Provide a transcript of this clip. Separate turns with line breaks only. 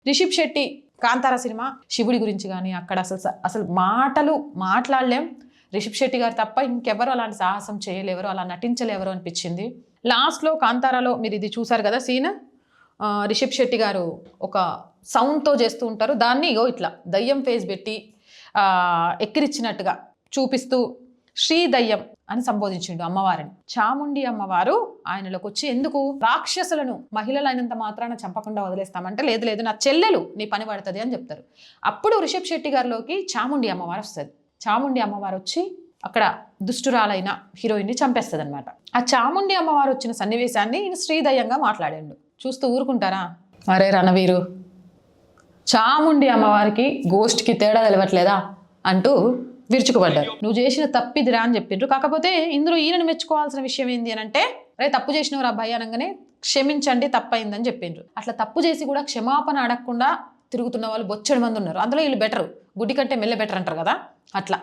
Rishabh Shetty Kantara cinema శివుడి గురించి కానీ అక్కడ అసలు మాటలు మాట్లాడలేం. రిషబ్ శెట్టి గారు తప్ప ఇంకెవరు అలాంటి సాహసం చేయలేవరు, అలా నటించలేవరు అనిపించింది. లాస్ట్లో కాంతారాలో మీరు ఇది చూసారు కదా సీన్, రిషబ్ శెట్టి గారు ఒక సౌండ్తో చేస్తూ ఉంటారు, దాన్ని ఇట్లా దయ్యం ఫేస్ పెట్టి ఎక్కిరిచ్చినట్టుగా చూపిస్తూ శ్రీ దయ్యం అని సంబోధించిండు అమ్మవారిని. చాముండి అమ్మవారు ఆయనలోకి వచ్చి, ఎందుకు రాక్షసులను మహిళలైనంత మాత్రాన చంపకుండా వదిలేస్తామంటే, లేదు లేదు నా చెల్లెలు నీ పని పడుతుంది అని చెప్తారు. అప్పుడు రిషబ్ శెట్టి గారిలోకి చాముండి అమ్మవారు వస్తుంది. చాముండి అమ్మవారు వచ్చి అక్కడ దుష్టురాలైన హీరోయిన్ని చంపేస్తుంది అనమాట. ఆ చాముండి అమ్మవారు వచ్చిన సన్నివేశాన్ని ఈయన శ్రీదయ్యంగా మాట్లాడాడు. చూస్తూ ఊరుకుంటారా? అరే రణవీరు, చాముండి అమ్మవారికి గోస్ట్కి తేడా తెలవట్లేదా అంటూ విరుచుకుపడ్డారు. నువ్వు చేసిన తప్పిదిరా అని చెప్పిండ్రు. కాకపోతే ఇందులో ఈయనను మెచ్చుకోవాల్సిన విషయం ఏంది అని అంటే, అరే తప్పు చేసినవారు అబ్బాయి అనగానే క్షమించండి తప్పైందని చెప్పిండ్రు. అట్లా తప్పు చేసి కూడా క్షమాపణ అడగకుండా తిరుగుతున్న వాళ్ళు బొచ్చడి మంది ఉన్నారు. అందులో వీళ్ళు బెటరు, గుడ్డి కంటే మెల్ల బెటర్ అంటారు కదా, అట్లా